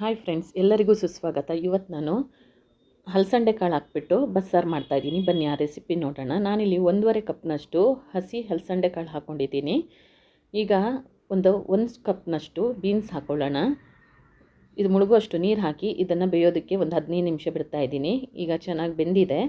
Hi friends, ಎಲ್ಲರಿಗೂ ಸುಸ್ವಾಗತ. ಇವತ್ತು ನಾನು ಹಲಸಂಡೆ ಕಾಳು ಹಾಕ್ಬಿಟ್ಟು ಬಸ್ಸಾರು ಮಾಡ್ತಾಯಿದ್ದೀನಿ. ಬನ್ನಿ ಆ ರೆಸಿಪಿ ನೋಡೋಣ. ನಾನಿಲ್ಲಿ 1.5 ಕಪ್ನಷ್ಟು ಹಸಿ ಹಲಸಂಡೆ ಕಾಳು ಹಾಕ್ಕೊಂಡಿದ್ದೀನಿ. ಈಗ ಒಂದು ಕಪ್ನಷ್ಟು ಬೀನ್ಸ್ ಹಾಕ್ಕೊಳ್ಳೋಣ. ಇದು ಮುಳುಗುವಷ್ಟು ನೀರು ಹಾಕಿ ಇದನ್ನು ಬೇಯೋದಕ್ಕೆ ಒಂದು 15 ನಿಮಿಷ ಬಿಡ್ತಾಯಿದ್ದೀನಿ. ಈಗ ಚೆನ್ನಾಗಿ ಬೆಂದಿದೆ.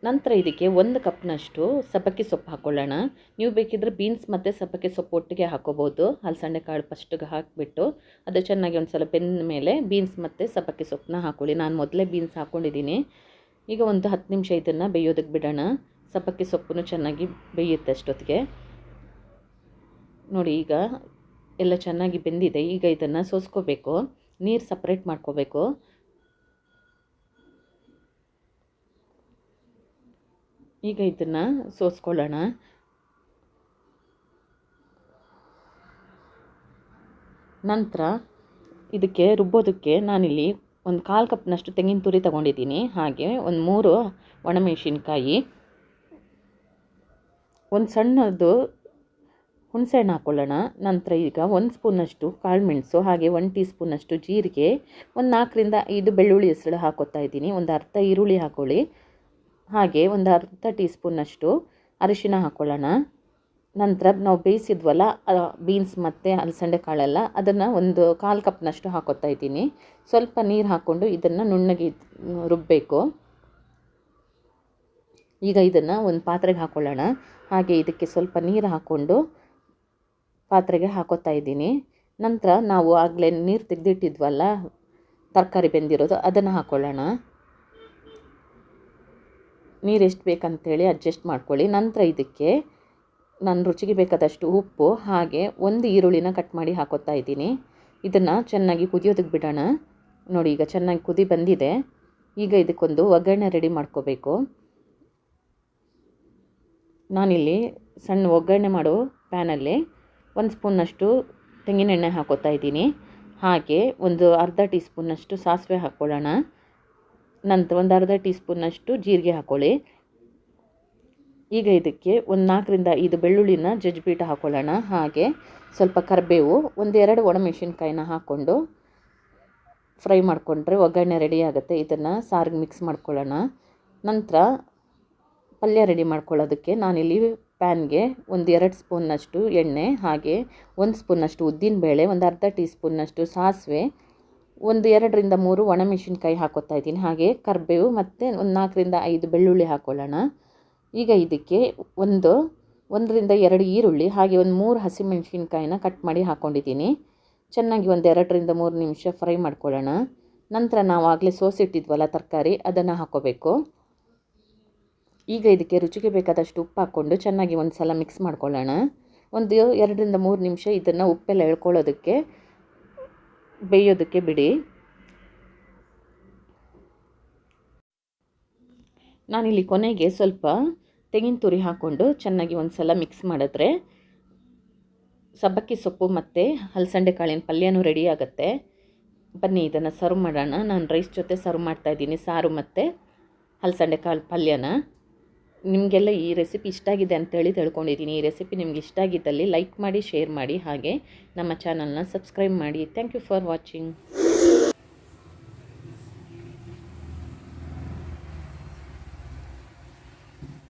ನಂತರ ಇದಕ್ಕೆ 1 ಕಪ್ನಷ್ಟು ಸಬ್ಬಕ್ಕಿ ಸೊಪ್ಪು ಹಾಕ್ಕೊಳ್ಳೋಣ. ನೀವು ಬೇಕಿದ್ದರೆ ಬೀನ್ಸ್ ಮತ್ತು ಸಬ್ಬಕ್ಕಿ ಸೊಪ್ಪು ಒಟ್ಟಿಗೆ ಹಾಕ್ಕೋಬೋದು. ಹಲಸಂಡೆ ಕಾಳು ಫಸ್ಟಿಗೆ ಹಾಕಿಬಿಟ್ಟು ಅದು ಚೆನ್ನಾಗಿ ಒಂದು ಸಲ ಬೆಂದ ಮೇಲೆ ಬೀನ್ಸ್ ಮತ್ತು ಸಬ್ಬಕ್ಕಿ ಸೊಪ್ಪನ್ನ ಹಾಕ್ಕೊಳ್ಳಿ. ನಾನು ಮೊದಲೇ ಬೀನ್ಸ್ ಹಾಕ್ಕೊಂಡಿದ್ದೀನಿ. ಈಗ ಒಂದು 10 ನಿಮಿಷ ಇದನ್ನು ಬೇಯೋದಕ್ಕೆ ಬಿಡೋಣ. ಸಬ್ಬಕ್ಕಿ ಸೊಪ್ಪು ಚೆನ್ನಾಗಿ ಬೇಯುತ್ತೆ ಅಷ್ಟೊತ್ತಿಗೆ. ನೋಡಿ, ಈಗ ಎಲ್ಲ ಚೆನ್ನಾಗಿ ಬೆಂದಿದೆ. ಈಗ ಇದನ್ನು ಸೋಸ್ಕೋಬೇಕು, ನೀರು ಸಪ್ರೇಟ್ ಮಾಡ್ಕೋಬೇಕು. ಈಗ ಇದನ್ನು ಸೋಸ್ಕೊಳ್ಳೋಣ. ನಂತರ ಇದಕ್ಕೆ ರುಬ್ಬೋದಕ್ಕೆ ನಾನಿಲ್ಲಿ ಒಂದು 1/4 ಕಪ್ನಷ್ಟು ತೆಂಗಿನ ತುರಿ ತೊಗೊಂಡಿದ್ದೀನಿ. ಹಾಗೆ ಒಂದು 3 ಒಣಮೆಣಸಿನ್ಕಾಯಿ, ಒಂದು ಸಣ್ಣದು ಹುಣಸೆಹಣ್ಣು ಹಾಕ್ಕೊಳ್ಳೋಣ. ನಂತರ ಈಗ 1 ಸ್ಪೂನಷ್ಟು ಕಾಳುಮೆಣಸು, ಹಾಗೆ 1 ಟೀ ಸ್ಪೂನಷ್ಟು ಜೀರಿಗೆ, ಒಂದು 4 ರಿಂದ 5 ಬೆಳ್ಳುಳ್ಳಿ ಹೆಸರು ಹಾಕೋತಾ ಇದ್ದೀನಿ. ಒಂದು ಅರ್ಧ ಈರುಳ್ಳಿ ಹಾಕ್ಕೊಳ್ಳಿ. ಹಾಗೆ ಒಂದು ಅರ್ಧ ಟೀ ಸ್ಪೂನಷ್ಟು ಅರಿಶಿನ ಹಾಕ್ಕೊಳ್ಳೋಣ. ನಂತರ ನಾವು ಬೇಯಿಸಿದ್ವಲ್ಲ ಬೀನ್ಸ್ ಮತ್ತು ಹಲಸಂಡೆ ಕಾಳೆಲ್ಲ, ಅದನ್ನು ಒಂದು 1/4 ಕಪ್ನಷ್ಟು ಹಾಕೋತಾ ಇದ್ದೀನಿ. ಸ್ವಲ್ಪ ನೀರು ಹಾಕ್ಕೊಂಡು ಇದನ್ನು ನುಣ್ಣಗೆ ರುಬ್ಬಬೇಕು. ಈಗ ಇದನ್ನು ಒಂದು ಪಾತ್ರೆಗೆ ಹಾಕ್ಕೊಳ್ಳೋಣ. ಹಾಗೆ ಇದಕ್ಕೆ ಸ್ವಲ್ಪ ನೀರು ಹಾಕ್ಕೊಂಡು ಪಾತ್ರೆಗೆ ಹಾಕೋತಾ ಇದ್ದೀನಿ. ನಂತರ ನಾವು ಆಗಲೇ ನೀರು ತೆಗೆದಿಟ್ಟಿದ್ವಲ್ಲ ತರಕಾರಿ ಬೆಂದಿರೋದು, ಅದನ್ನು ಹಾಕ್ಕೊಳ್ಳೋಣ. ನೀರು ಎಷ್ಟು ಬೇಕಂತೇಳಿ ಅಡ್ಜಸ್ಟ್ ಮಾಡ್ಕೊಳ್ಳಿ. ನಂತರ ಇದಕ್ಕೆ ನಾನು ರುಚಿಗೆ ಬೇಕಾದಷ್ಟು ಉಪ್ಪು, ಹಾಗೆ 1 ಈರುಳ್ಳಿನ ಕಟ್ ಮಾಡಿ ಹಾಕೋತಾ ಇದ್ದೀನಿ. ಇದನ್ನು ಚೆನ್ನಾಗಿ ಕುದಿಯೋದಕ್ಕೆ ಬಿಡೋಣ. ನೋಡಿ, ಈಗ ಚೆನ್ನಾಗಿ ಕುದಿ ಬಂದಿದೆ. ಈಗ ಇದಕ್ಕೊಂದು ಒಗ್ಗರಣೆ ರೆಡಿ ಮಾಡ್ಕೋಬೇಕು. ನಾನಿಲ್ಲಿ ಸಣ್ಣ ಒಗ್ಗರಣೆ ಮಾಡೋ ಪ್ಯಾನಲ್ಲಿ 1 ಸ್ಪೂನ್ನಷ್ಟು ತೆಂಗಿನೆಣ್ಣೆ ಹಾಕೋತಾ ಇದ್ದೀನಿ. ಹಾಗೆ ಒಂದು ಅರ್ಧ ಟೀ ಸ್ಪೂನ್ನಷ್ಟು ಸಾಸಿವೆ ಹಾಕ್ಕೊಳ್ಳೋಣ. ನಂತರ ಒಂದು ಅರ್ಧ ಟೀ ಸ್ಪೂನ್ನಷ್ಟು ಜೀರಿಗೆ ಹಾಕ್ಕೊಳ್ಳಿ. ಈಗ ಇದಕ್ಕೆ ಒಂದು 4 ರಿಂದ 5 ಬೆಳ್ಳುಳ್ಳಿನ ಜಜ್ಜಿಬಿಟ್ಟು ಹಾಕ್ಕೊಳ್ಳೋಣ. ಹಾಗೆ ಸ್ವಲ್ಪ ಕರಿಬೇವು, 1-2 ಒಣಮೆಣಸಿನ್ಕಾಯಿನ ಹಾಕ್ಕೊಂಡು ಫ್ರೈ ಮಾಡಿಕೊಂಡ್ರೆ ಒಗ್ಗರಣೆ ರೆಡಿ ಆಗುತ್ತೆ. ಇದನ್ನು ಸಾರಿಗೆ ಮಿಕ್ಸ್ ಮಾಡ್ಕೊಳ್ಳೋಣ. ನಂತರ ಪಲ್ಯ ರೆಡಿ ಮಾಡ್ಕೊಳ್ಳೋದಕ್ಕೆ ನಾನಿಲ್ಲಿ ಪ್ಯಾನ್ಗೆ 1-2 ಸ್ಪೂನ್ನಷ್ಟು ಎಣ್ಣೆ, ಹಾಗೆ 1 ಸ್ಪೂನ್ನಷ್ಟು ಉದ್ದಿನಬೇಳೆ, ಒಂದು ಅರ್ಧ ಟೀ ಸ್ಪೂನ್ನಷ್ಟು ಸಾಸಿವೆ, 1-2 ರಿಂದ 3 ಒಣಮೆಣಸಿನ್ಕಾಯಿ ಹಾಕೋತಾ ಇದ್ದೀನಿ. ಹಾಗೆ ಕರಿಬೇವು ಮತ್ತು ಒಂದು 4 ರಿಂದ 5 ಬೆಳ್ಳುಳ್ಳಿ ಹಾಕ್ಕೊಳ್ಳೋಣ. ಈಗ ಇದಕ್ಕೆ 1 ರಿಂದ 2 ಈರುಳ್ಳಿ, ಹಾಗೆ ಒಂದು 3 ಹಸಿಮೆಣಸಿನ್ಕಾಯಿನ ಕಟ್ ಮಾಡಿ ಹಾಕ್ಕೊಂಡಿದ್ದೀನಿ. ಚೆನ್ನಾಗಿ 1-2 ರಿಂದ 3 ನಿಮಿಷ ಫ್ರೈ ಮಾಡ್ಕೊಳ್ಳೋಣ. ನಂತರ ನಾವು ಆಗಲೇ ಸೋಸಿಟ್ಟಿದ್ವಲ್ಲ ತರಕಾರಿ, ಅದನ್ನು ಹಾಕ್ಕೋಬೇಕು. ಈಗ ಇದಕ್ಕೆ ರುಚಿಗೆ ಬೇಕಾದಷ್ಟು ಉಪ್ಪು ಹಾಕ್ಕೊಂಡು ಚೆನ್ನಾಗಿ ಒಂದು ಸಲ ಮಿಕ್ಸ್ ಮಾಡ್ಕೊಳ್ಳೋಣ. 1-2 ರಿಂದ 3 ನಿಮಿಷ ಇದನ್ನು ಉಪ್ಪೆಲ್ಲ ಎಳ್ಕೊಳ್ಳೋದಕ್ಕೆ ಬೇಯೋದಕ್ಕೆ ಬಿಡಿ. ನಾನಿಲ್ಲಿ ಕೊನೆಗೆ ಸ್ವಲ್ಪ ತೆಂಗಿನ ತುರಿ ಹಾಕ್ಕೊಂಡು ಚೆನ್ನಾಗಿ ಒಂದು ಸಲ ಮಿಕ್ಸ್ ಮಾಡಿದ್ರೆ ಸಬ್ಬಕ್ಕಿ ಸೊಪ್ಪು ಮತ್ತು ಹಲಸಂಡೆ ಕಾಳಿನ ಪಲ್ಯನೂ ರೆಡಿ ಆಗುತ್ತೆ. ಬನ್ನಿ ಇದನ್ನು ಸರ್ವ್ ಮಾಡೋಣ. ನಾನು ರೈಸ್ ಜೊತೆ ಸರ್ವ್ ಮಾಡ್ತಾಯಿದ್ದೀನಿ, ಸಾರು ಮತ್ತು ಹಲಸಂಡೆ ಕಾಳು ಪಲ್ಯನ. ನಿಮಗೆಲ್ಲ ಈ ರೆಸಿಪಿ ಇಷ್ಟ ಆಗಿದೆ ಅಂತೇಳಿ ತಿಳ್ಕೊಂಡಿದ್ದೀನಿ. ಈ ರೆಸಿಪಿ ನಿಮ್ಗೆ ಇಷ್ಟ ಆಗಿದ್ದಲ್ಲಿ ಲೈಕ್ ಮಾಡಿ, ಶೇರ್ ಮಾಡಿ, ಹಾಗೆ ನಮ್ಮ ಚಾನಲ್ನ ಸಬ್ಸ್ಕ್ರೈಬ್ ಮಾಡಿ. Thank you for watching.